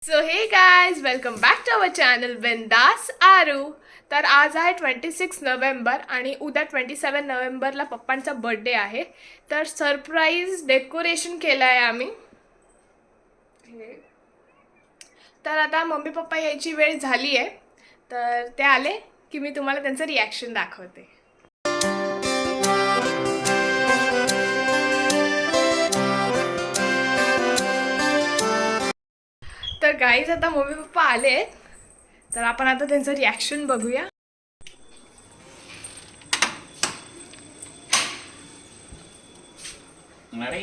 So hey guys welcome back to our channel Bindaas Aaru. तर आज आहे 26 नोव्हेंबर आणि उद्या 27 नोव्हेंबरला पप्पांचा बर्थडे आहे. तर सरप्राईज डेकोरेशन केलं आहे आम्ही. तर आता मम्मी पप्पा यायची वेळ झाली आहे, तर ते आले की मी तुम्हाला त्यांचं रिॲक्शन दाखवते. तर गाईज आता मम्मी पप्पा आले, तर आपण आता त्यांचं रिॲक्शन बघूया. अरे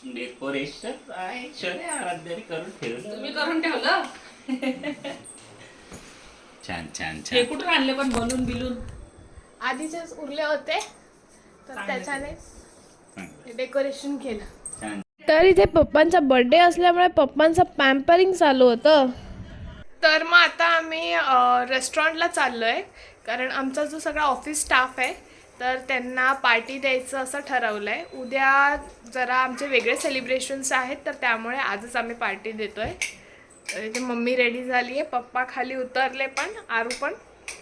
डेकोरेशन ऍक्च्युअली आराध्याने करून ठेवलं. तुम्ही करून ठेवलं. छान छान हे छान. कुठून आणले पण बनून बिलून? आधीचेच उरले होते, तर त्याच्याने डेकोरेशन केलं. छान. तर इथे पप्पांचा बर्थडे असल्यामुळे पप्पांचं पॅम्परिंग चालू होतं. तर मग आता आम्ही रेस्टॉरंटला चाललो आहे, कारण आमचा जो सगळा ऑफिस स्टाफ आहे तर त्यांना पार्टी द्यायचं असं ठरवलं आहे. उद्या जरा आमचे वेगळे सेलिब्रेशन्स आहेत, तर त्यामुळे आजच आम्ही पार्टी देतो आहे. तर इथे मम्मी रेडी झाली आहे, पप्पा खाली उतरले, पण आरू पण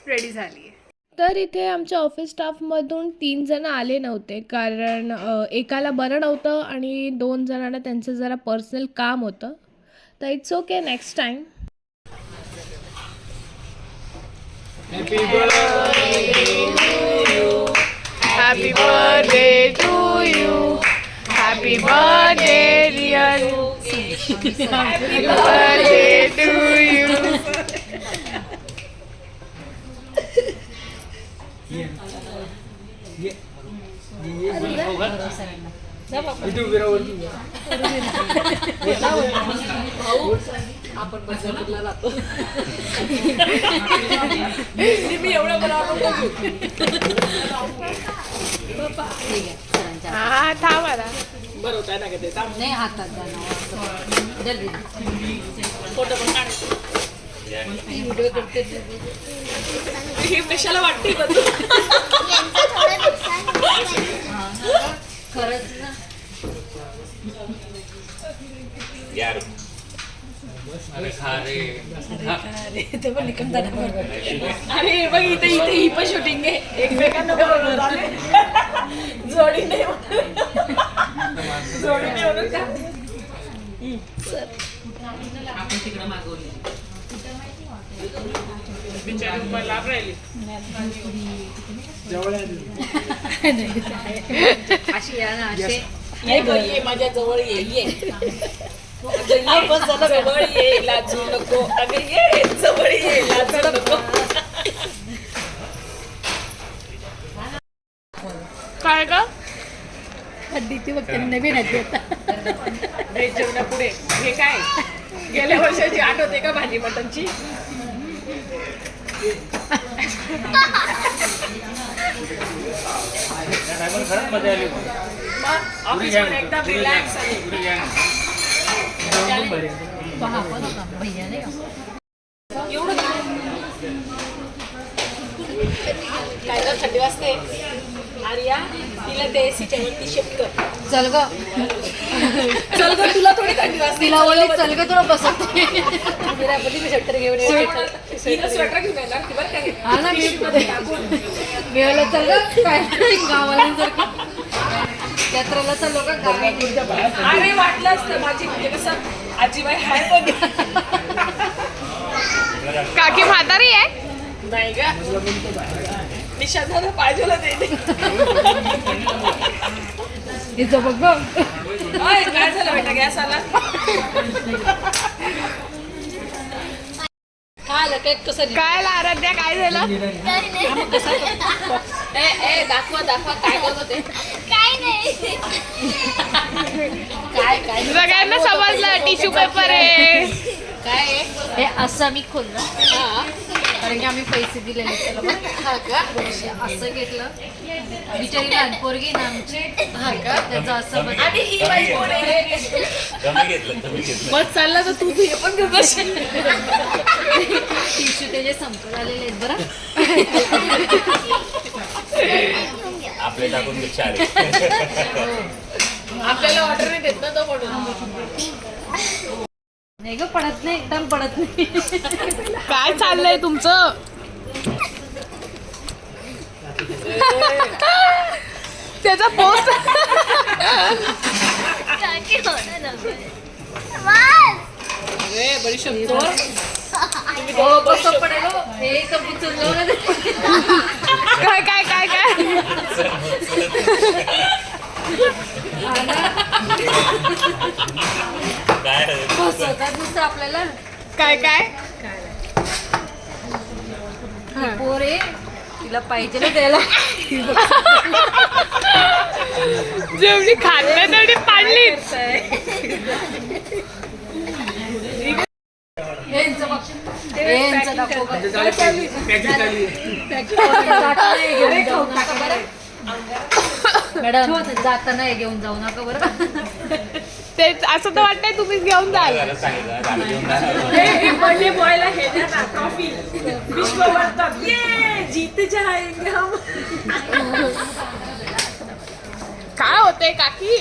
रेडी झाली आहे. तर इथे आमच्या ऑफिस स्टाफमधून 3 जण आले नव्हते, कारण एकाला बरं नव्हतं आणि 2 जणांना त्यांचं जरा पर्सनल काम होतं. तर it's okay, next time. Happy birthday to you, happy birthday dear, happy birthday to you. आपण बजारला जातो. मी एवढं बनवतो. हा थांब आता. बरं होत ना ते नाही हातात फोटो पण काढायचं. व्हिडिओ करते हे कशाला वाटते का तू? खरंच ना. यार अरे खा रे. ते पण निकम अरे बघ इथे इथे ही पण शूटिंग आहे. एकमेकांना बरोबर आले. जोडी नाही जोडी नाही म्हणून का? आपण तिकडे मागवली. बिचारी मला लाभ राहिली. अशी या ना असे ये ग ये माझ्या जवळ ये ये. आपण जवळ ये, लाजू नको. अगं ये जवळ ये, लाजू नको. काय ग? हड्डीची बघते नवीन हड्डी आता. व्हेज जेवणापुढे हे काय गेल्या वर्षाची आठवते का भाजी मटनची? खरंच मजा आली. ऑफिस मध्ये एकदम रिलॅक्स आणि पहा पण होता भैया नाही का? एवढं काय तर थंडी वाजते. आर्या तिला ते सिटीवरती शिफ्ट कर. चल ग चल ग तुला थोडी थंडी वाजते. तिला बोलली चल ग तुला बसवते. स्वेटर घेऊन तिला स्वेटर घेऊन येणार ती बरं काय. हा ना मी बोलला चल ग काय गावाला यात्रेला चाललो का गावात. अरे वाटलं असतं माझी म्हणजे कसं आजीबाई हाय पण काकी म्हातारी आहे. नाही का मी शब्दाला पाहिजेला देते. इथं बघ ग. काय झालं बेटा गॅस आला? काय आलं काय कसं काय आराध्या, काय झालं? ए दाखवा दाखवा काय करत होते. काय नाही. काय काय सगळ्यांना समजलं टिश्यू पेपर आहे. काय आहे? हे असं मी खोललं हा कारण की आम्ही पैसे दिलेले त्याला बघ. हा का असं घेतलं बिचारी लहानपोरगी ना आमची. हा का त्याचं असं बघ. आणि ही बाई कोण आहे? कमी घेतलं. मग चालला तर तू हे पण घेत असेल. टिश्यू त्याचे संपत आलेले आहेत बरं. आपले टाकून घे चार. आपल्याला ऑर्डर नाही देत ना तो म्हणून. नाही ग पडत नाही एकदम पडत नाही. काय चाललंय तुमचं? त्याचा पोस्ट बडी शब्दो हो कसं पडेल हो. हे तर उचललं ना ते. काय काय काय काय काय बसवतात नुसतं आपल्याला. काय काय पोर आहे तिला पाहिजे ना द्यायला. जेवढी खाल्लं तेवढी पाडली. यांचं दाखव बरं. मॅडम जाताना हे घेऊन जाऊ नका बरं. ते असं तर वाटतंय तुम्हीच घेऊन जाल. झालं सांगितलं झालं घेऊन जाणार. बर्थडे बॉयला हे द्या ना ट्रॉफी. विश्व वर्धन ये जीत जाएंगे हम. काय होते काकी?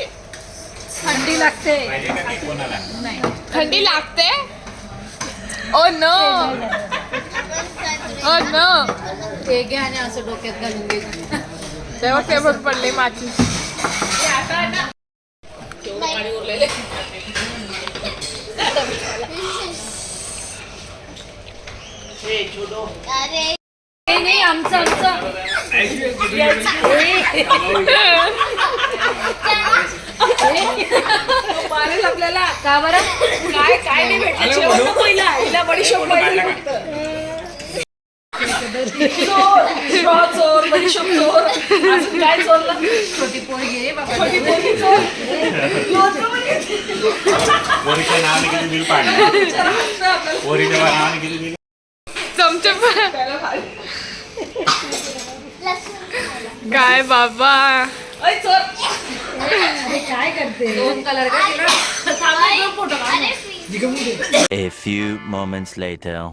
थंडी लागते. पाहिजे का ते कोणाला? नाही थंडी लागते? Oh no oh no. ते घ्या आणि असं डोक्यात घालून घे. तेव्हा टेबल पडले माझी. पाणी उरलेले. हे छोटो नाही आमचं आमचं. मारेल आपल्याला. का बरं? काय काय नाही भेटलं. जेवण पहिला हिला बडीशोप पाहिजे फक्त. चोर चोर बडीशोप चोर. अजून काय चोरलं? छोटी पोरगी आहे बाबा. छोटी पोरगी चोर. लोणचं पण घेतलं. पोरीच्या नावाने किती बिल पाडलं? पोरीच्या नावाने किती बिल? चमचे काय बाबा. अय चोर. काय करते? दोन कलर का तिला? फोटो काढ. A few moments later.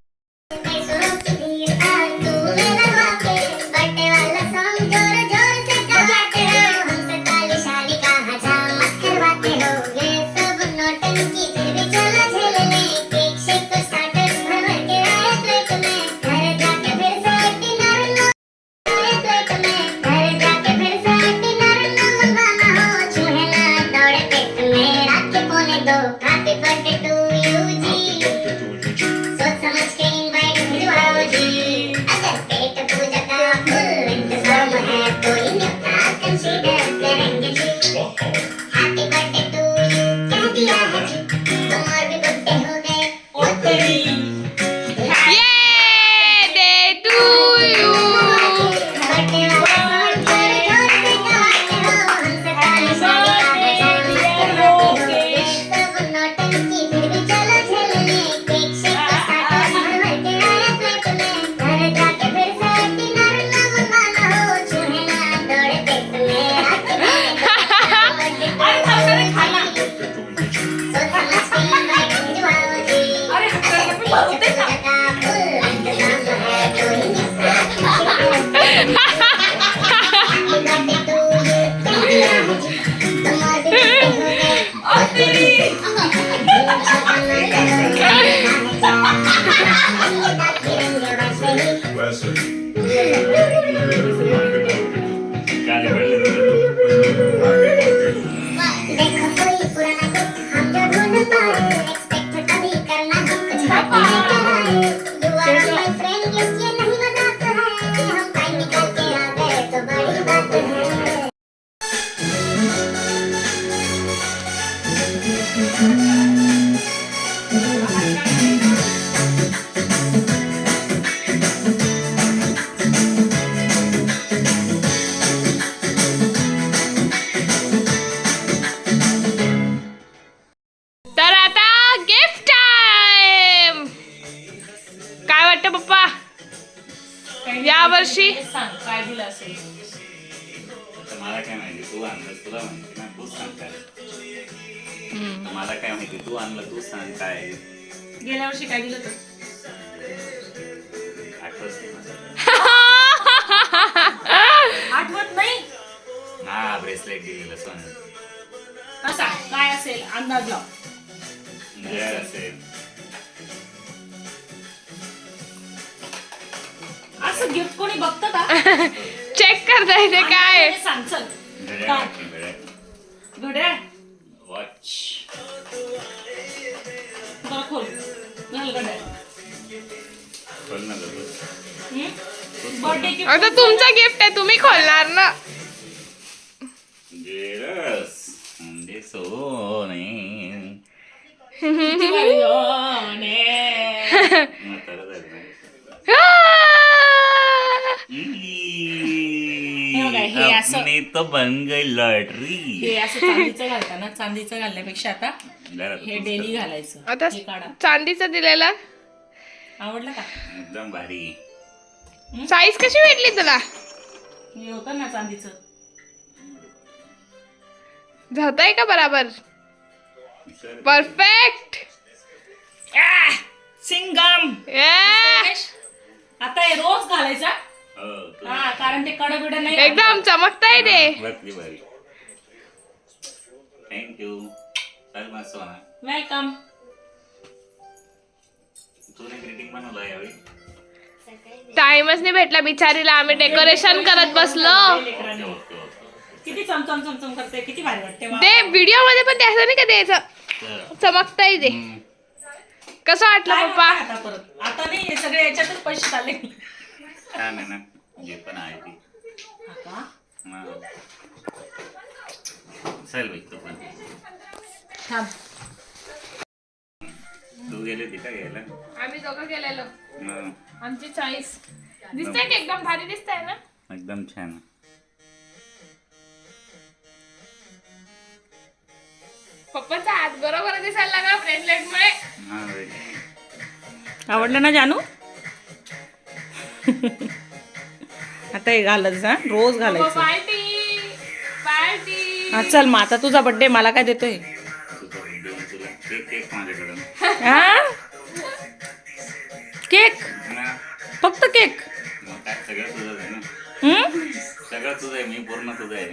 Happy birthday to you, जी. सोच समझ के invite भिजवाओ जी. अगर पेट पूजा का फुल इंतजाम है तो इन्हें consider करेंगे जी. Happy birthday to you, कह दिया है जी. तुम और भी बुड्ढे हो गए. ओ तेरी. ये डे टू यू. Birthday वाला song जोर जोर से गाते हो. हमसे ताली शाली का बजाना करवाते हो. सब नौटंकी फिर भी चलो झेल ले. केक शेक का स्टार्टर भर भर के आया प्लेट में. घर जाके फिर से डिनर ना मनवाना हो. चूहे ना दौड़े पेट में. रात में अरे थांब खाना. सोच समझ के invite भिजवाओ जी. अरे हाताला पण लावते का? ओ तेरी. काय पडलं? देखो कोई पुराना दुख हम जो ढूंढ पाए. Expect कभी करना हम कुछ बातें कराए. You are my friend, yes ये नहीं मजाक है. हम टाइम निकाल के आ गए तो बड़ी बात है. तर आता गिफ्ट टाइम. काय वाटतं पप्पा या वर्षी? सांग काय दिलं असेल. आता मला काय माहिती तू आणलं तुला माहिती ना तूच सांग काय. आता मला काय माहिती तू आणलं तूच सांग काय. गेल्या वर्षी काय दिलं तर? आठवत नाही मला. आठवत नाही. हा ब्रेसलेट दिलेलं सोनं. कसा काय असेल अंदाज लाव. घड्याळ असेल असं गिफ्ट कोणी बघतं का? चेक करता येते काय आणि सांग चल. घड्याळ, घड्याळ वॉच. बरं खोल. घाल घड्याळ. खोल ना गं. बर्थडे गिफ्ट आता तुमचा गिफ्ट आहे तुम्ही खोलणार ना. जेरस म्हणजे सोने. किती भारी. हो, ने. म्हातारं झालं ना. हे बघा, हे असं- अपनी तो बन गई लॉटरी. हे असं चांदीचं घालताना चांदीचं घालण्यापेक्षा आता जरा हे डेली घालायचं. आता हे काढा. चांदीचं दिलेला आवडलं का? एकदम भारी. साईज कशी भेटली तुला? हे होतं ना चांदीचं. झाताय का बराबर? परफेक्ट. सिंगम. आता हे रोज घालायचा. हो, तू- हा, कारण ते कडं बिडं नाही एकदम चमकताय ते. बसली भारी. थँक्यू. चल मस्त म्हणा. वेलकम. तूने ग्रीटिंग बनवलं यावेळी. टाइमच नाही भेटला बिचारीला आम्ही डेकोरेशन करत बसलो. Okay, okay, okay. किती चमचम चमचम करते, किती भारी वाटते. वा. ते व्हिडिओ मध्ये पण द्यायचं नाही का द्यायचं तर, चमकताय ते. कसं वाटलं काय पप्पा? म्हणताय आता परत? आता नाही, हे सगळे याच्यातच पैसे चालले. छान आहे ना जे पण आहे ते. हा का? हा. चल बाई तू पण. थांब. तू गेली होती का घ्यायला? आम्ही दोघं गेलेलो. हा. आमची चॉईस दिसतंय का? एकदम भारी दिसतंय ना. एकदम छान. पप्पाचा हात बरोबर दिसायला लागला ब्रेसलेट मुळे. हा बाई. आवडलं ना जानू? आता हे घालायचं हा? रोज घालायचं. Party party. हा चल मग आता तुझा बर्थडे मला काय देतोय? तुझं देऊन तुला केक केक माझ्याकडून. हा? केक? ना, फक्त केक? मग काय सगळं तुझंच आहे ना. हम्म? सगळं तुझं आहे. मी पूर्ण तुझं आहे.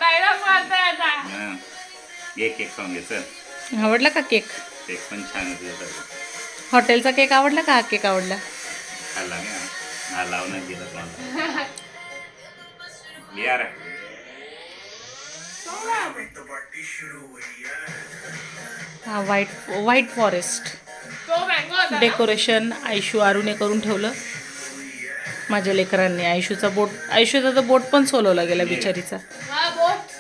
डायलॉग मारताय आता. हा. एक केक खाऊन घे चल. आवडला का केक? केक पण छान आहे तुझ्यासाठी. हॉटेलचा केक आवडला का? हा केक आवडला? खाल्ला मी हा लावूनच दिला तुम्हाला. यार हा व्हाईट फॉरेस्ट तो मँगो होता. डेकोरेशन आयशू आरूने करून ठेवलं माझ्या लेकरांनी. आयशूचा तर बोट पण सोलवला गेला बिचारीचा. हा बोट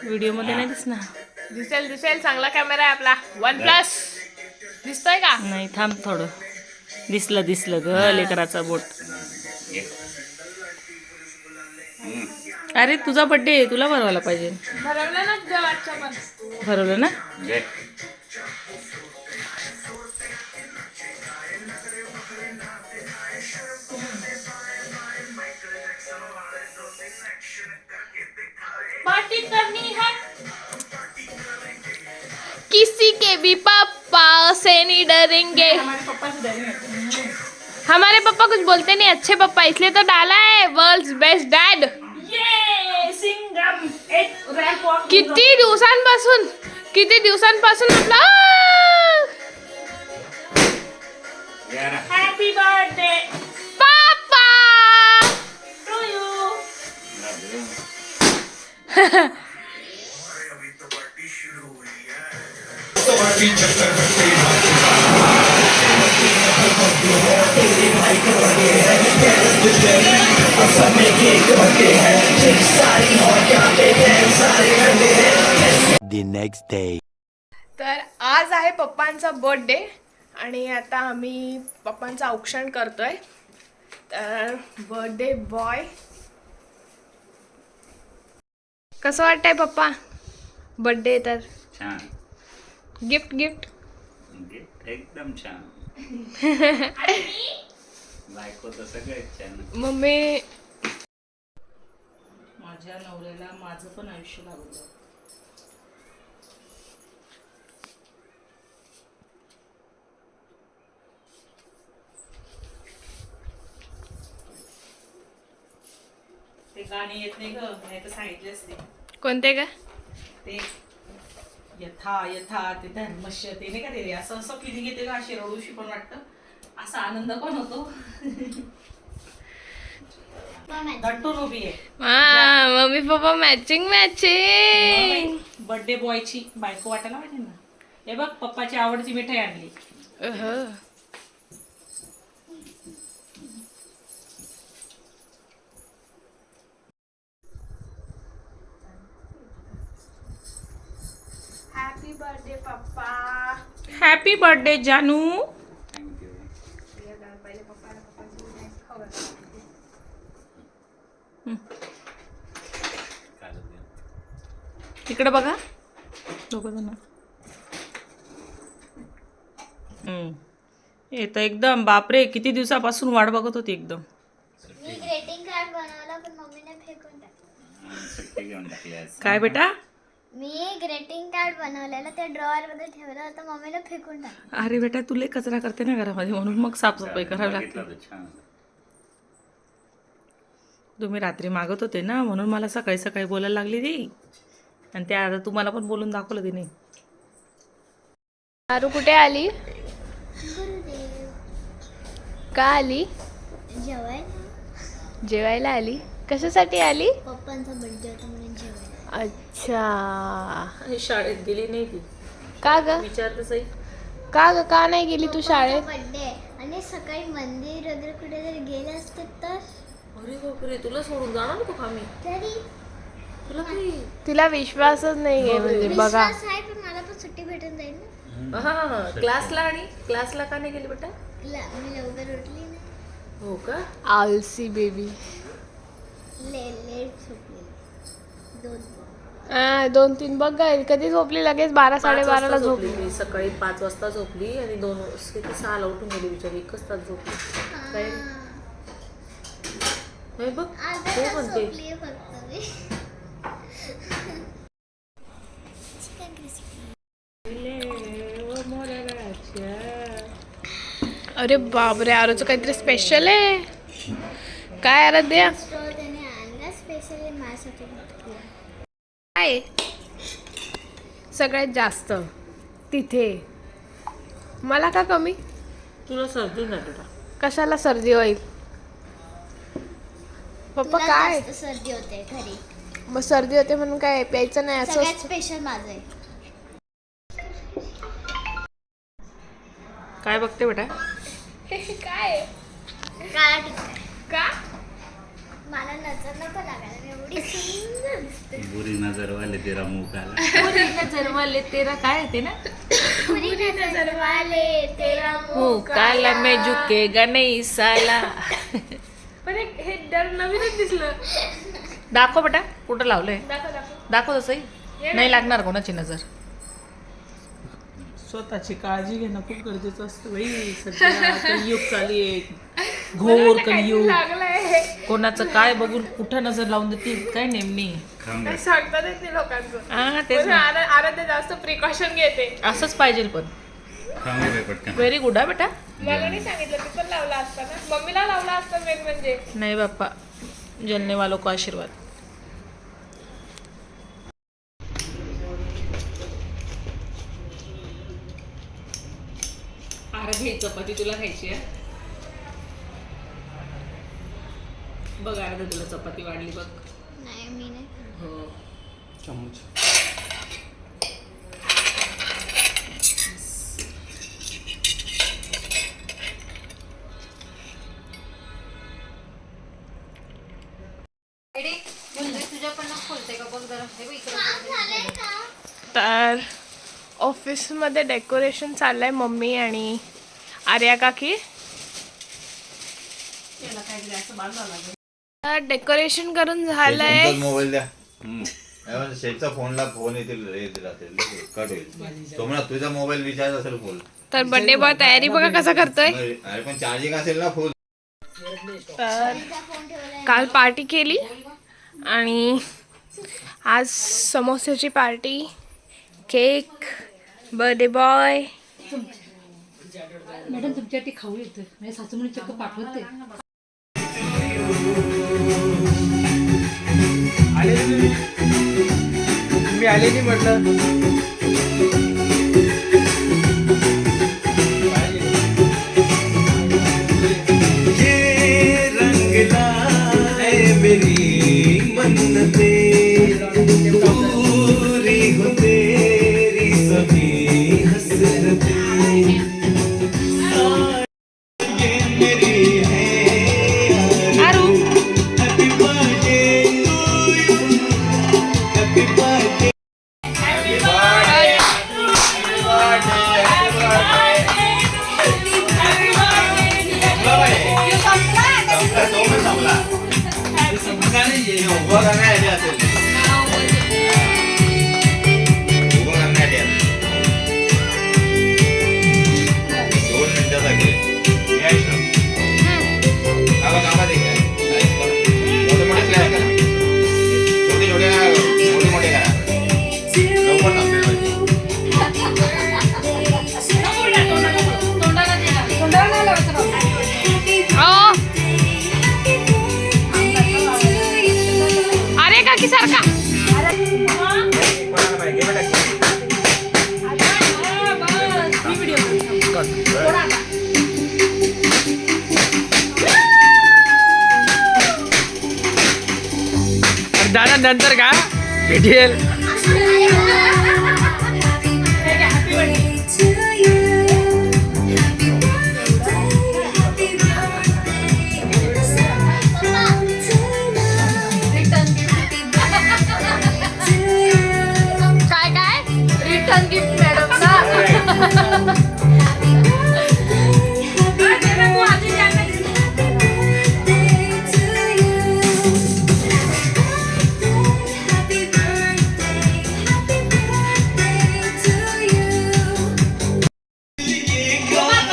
व्हिडिओ मध्ये नाही दिसणार. दिसेल दिसेल. चांगला कॅमेरा आहे आपला OnePlus. दिसतोय का? नाही थांब थोडं. दिसलं ग लेकराचा बोट. ये. अरे तुझा बर्थडे तुला भरवायला पाहिजे. भरवलं ना तुझ्या वाटच्या पण. भरवलं ना? घे. पार्टी करनी है. किसी के भी पापा से नहीं डरेंगे. हमारे पापा कुछ बोलते नहीं. अच्छे पापा इसलिए तो डाला है वर्ल्ड्स बेस्ट डॅड. ये सिंगम एक रॅप वॉक. किती दिवसांपासून आपला यार happy birthday papa. To you. The next day. तर आज आहे पप्पांचा बर्थडे आणि आता आम्ही पप्पांचं औक्षण करतोय. तर बर्थडे बॉय कसं वाटतंय पप्पा? बर्थडे तर छान. गिफ्ट एकदम छान. बायको तर सगळ्यात छान. मम्मी माझ्या नवऱ्याला माझं पण आयुष्य लागलं. ते गाणी येत नाही ग, नाही तर सांगितले असते. कोणते का? ते यथा यथा ते धर्मश्य ते नाही का ते असं असं फिलिंग येते का अशी रडूशी पण वाटतं असा आनंद पण होतो. दट्टून उभी आहे. Mummy papa matching matching. Birthday बॉयची बायको वाटायला पाहिजे ना. हे बघ पप्पाची आवडती मिठाई आणली. हॅपी बर्थडे पप्पा. हॅपी बर्थडे जानू. थँक्यू. इकडे बघा दोघं जण. हे तर एकदम बापरे किती दिवसापासून वाट बघत होती एकदम. मी ग्रीटिंग कार्ड बनवला पण मम्मीने फेकून टाकलं. सुट्टी घेऊन टाकली आज. काय बेटा? मी ग्रीटिंग कार्ड बनवलेलं ते ड्रॉअर मध्ये ठेवलं होतं मम्मीने फेकून टाकलं. अरे बेटा तुला कचरा करते ना घरामध्ये म्हणून मग साफसफाई करावी लागते. बघितलं होतं, छान होतं. तुम्ही रात्री मागत होते ना म्हणून मला सकाळी सकाळी बोलायला लागली ती. आणि त्या आता तुम्हाला पण बोलून दाखवलं तिने. आरू कुठे आली? गुरुदेव का आली? जेवायला. जेवायला आली. कशासाठी आली? पप्पांचा बर्थडे होता म्हणून जेवायला. अच्छा. शाळेत गेली नाही ती. का ग? विचारते सई. का नाही गेली तू शाळेत? बर्थडे आणि सकाळी मंदिर वगैरे कुठे जर गेले असते तर अरे बापरे तुला सोडून जाणार नको का मी? तरी तुला काही तिला विश्वासच नाहीये म्हणजे बघा. विश्वास आहे पण मला पण सुट्टी भेटून जाईल ना. हा क्लासला. आणि क्लासला का नाही गेली बेटा? मी लवकर उठली ना. हो का? आलसी बेबी. लेट झोपली. 2-3 बघ ग कधी झोपली लगेच 12-12:30ला झोपली. मी सकाळी 5 वाजता झोपली आणि 6ला उठून गेली बिचारी. 1 तास झोपली. काय हे बघ आता हो म्हणते. झोपली फक्त मी. Chicken crispy. अरे बापरे आरूचं काहीतरी स्पेशल आहे. काय आराध्या? स्टोर त्याने आणला स्पेशली माझ्यासाठी घेतला. काय सगळ्यात जास्त तिथे मला का कमी? तुला सर्दी नाही बेटा. कशाला सर्दी होईल? पप्पा तुला काय जास्त सर्दी होते घरी. मग सर्दी होते म्हणून काय प्यायचं नाही असं सगळ्यात असतं? स्पेशल माझं आहे. काय बघते बेटा? काय काळा टिक्का. का? मला नजर नको लागायला. मी एवढी सुंदर दिसते. बुरी नजर वाले तेरा मुंह काला. जन्मले तेरा काय येते ना? पुरी नजर वाले तेरा हो काला मैं झुकेगा नहीं साला. पण हे डर नवीनच दिसलं. दाखव बेटा कुठं लावलंय. दाखव. दाखव तसंही नाही लागणार कोणाची नजर. स्वतःची काळजी घेणं खूप गरजेचं असतं बाई. सध्या कलियुग चालू आहे. घोर कलियुग. लागलंय कोणाचं काय बघून कुठं नजर लावून देते काय नेमणी. खांबे. सांगतात ते लोकांचं. हा तेच पण ना. आराध्या जास्त प्रिकॉशन घेते. असंच पाहिजे पण. खांबे बाई पटकन. व्हेरी गुड हा बेटा. मला नाही सांगितलं मी पण लावला असता ना. मम्मीला लावला असता मेन म्हणजे. नाही बाप्पा जलने वालों को आशीर्वाद. अरे चपाती तुला खायची आहे. बघ अर्धा तुला चपाती वाढली बघ. नाही मी नाही. हो चम्मच. तुझ्याकडनं खोलते का बघ जरा. हे बघ इकडं. झालंय का? तर ऑफिसमध्ये डेकोरेशन चाललंय मम्मी आणि आर्या काकी. त्याला काहीतरी असं बांधावं लागेल. तर डेकोरेशन करून झालंय. मोबाईल द्या. शेठचा फोनला फोन येतील राहतील कट होईल. तो म्हणा तुझा मोबाईल रिचार्ज असेल फुल. तर बर्थडे बॉय तयारी बघा कसा करतोय. अरे पण चार्जिंग असेल ना फुल. तर काल पार्टी केली आणि आज समोस्याची party, cake, birthday boy. Madam तुमच्यासाठी खाऊ येतं. माझ्या सासूमुळे चक्क पाठवते. मी मम्मी आली नाही म्हटलं. अरे काकी सारखा दादा नंतर का भेटेल. काय काय रिटर्न गिफ्ट मॅडम ना.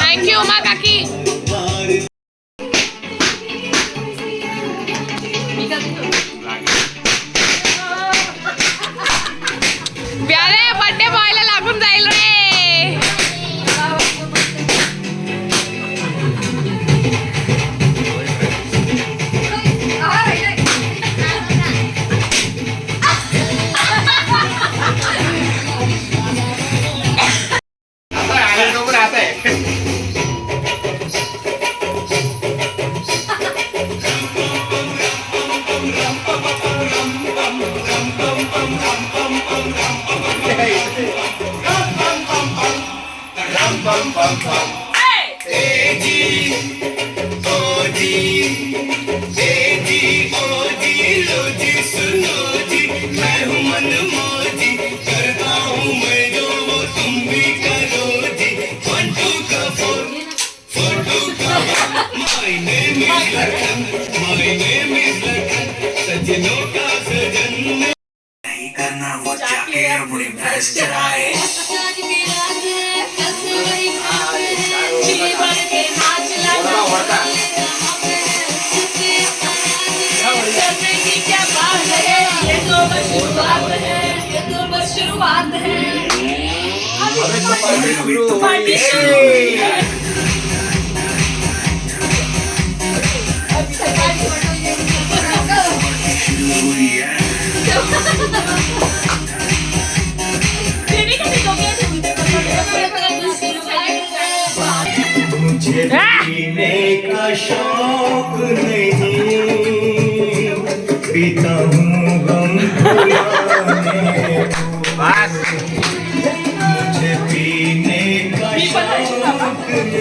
थँक्यू उमा काकी. प्यारे बर्थडे बॉयला लागून जाईल रे. शौक नहीं पीता हूँ गम मुझे पीने का शौक नहीं.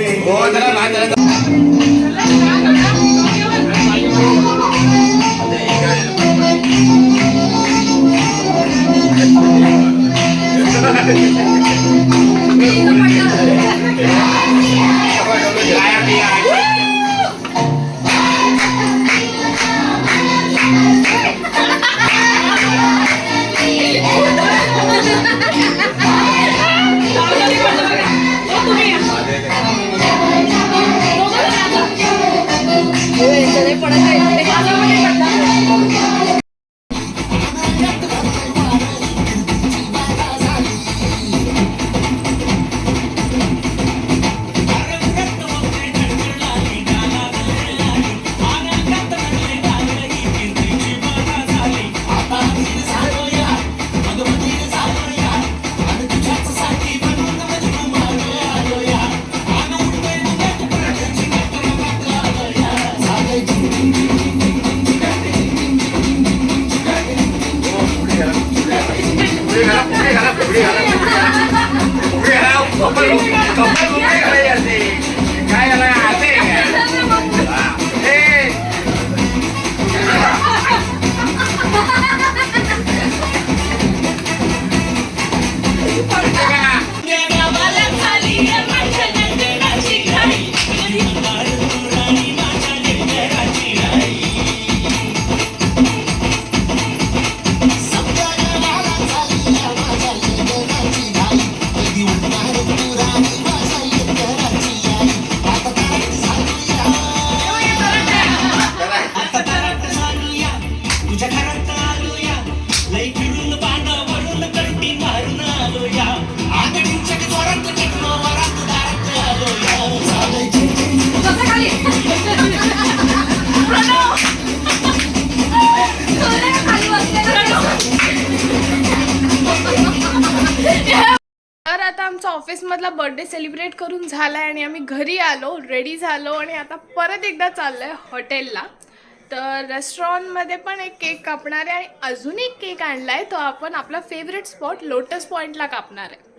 तर आता आमचा ऑफिसमधला बर्थडे सेलिब्रेट करून झाला आहे आणि आम्ही घरी आलो, रेडी झालो आणि आता परत एकदा चाललो आहे हॉटेलला. तर रेस्टॉरंटमध्ये पण एक केक कापणार आहे आणि अजून एक केक आणला आहे, तो आपण आपला फेवरेट स्पॉट लोटस पॉईंटला कापणार आहे.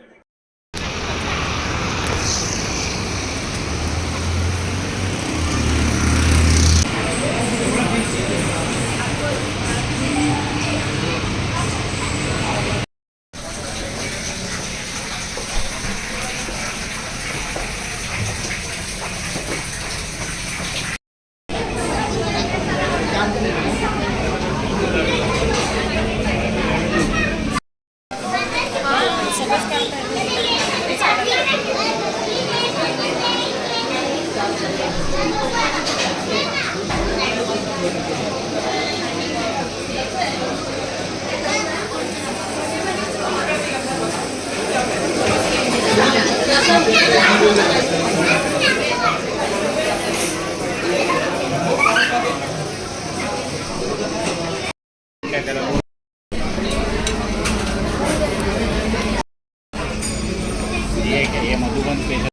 ये मधुबन स्पेशल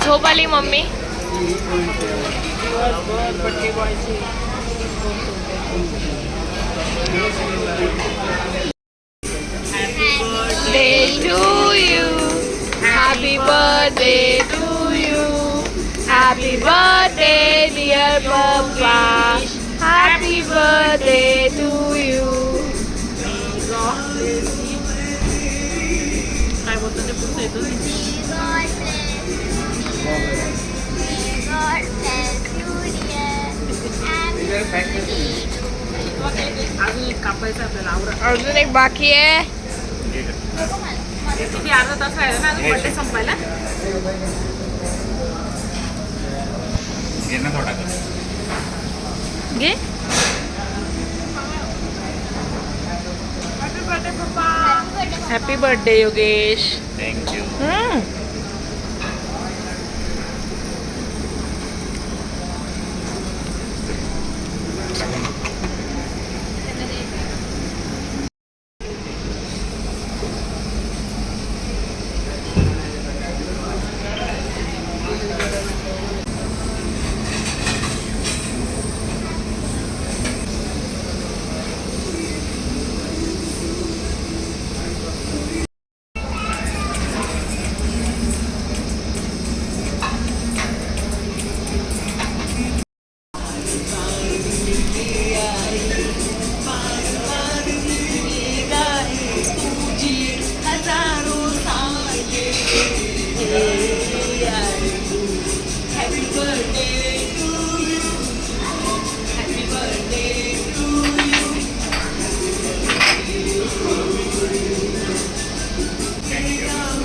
झोप आली mummy. Day to you, happy birthday to you, happy birthday dear Papa, happy birthday to you. अजून एक बाकी आहे. अर्धा तास राहिला ना अजून बर्थडे संपायला. घे ना थोडा घे. Happy birthday Yogesh. थँक्यू.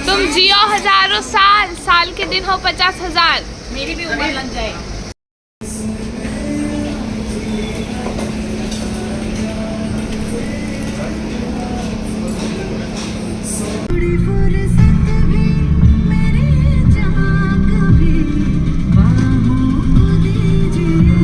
तुम जियो हजारों साल, साल के दिन हो 50,000. मेरी भी उम्र लग जाए. मेरे जहाँ कभी बाहों को दीजिए.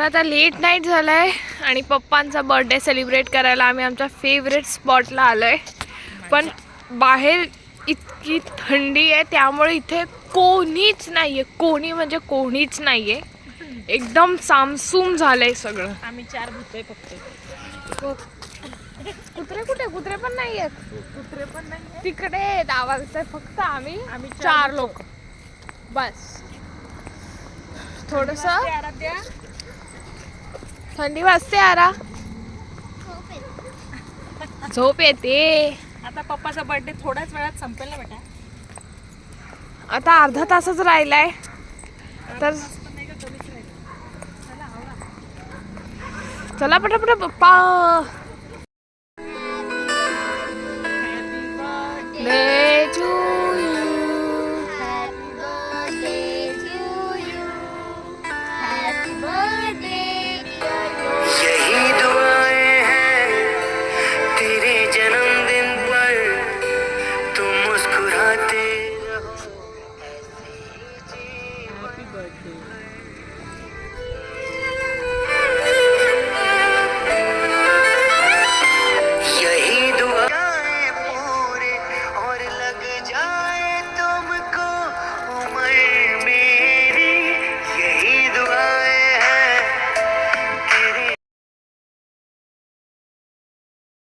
आता लेट नाईट झालाय आणि पप्पांचा बर्थडे सेलिब्रेट करायला आम्ही आमच्या फेवरेट स्पॉटला आलोय. पण बाहेर इतकी थंडी आहे त्यामुळे इथे कोणीच नाहीये, कोणी म्हणजे कोणीच नाहीये. एकदम सामसूम झालंय सगळं. आम्ही 4 भूतोय फक्त. कुत्रे कुठे? कुत्रे पण नाहीयेत. कुत्रे पण नाही. तिकडे आवाज येतोय फक्त. आम्ही 4 लोक बस. थोडस आराध्या थंडी वाजते. आरा झोप येते. आता पप्पाचा बर्थडे थोड्याच वेळात संपेल ना बेटा. आता अर्धा तासच राहिलाय तर चला पटापट पप्पा.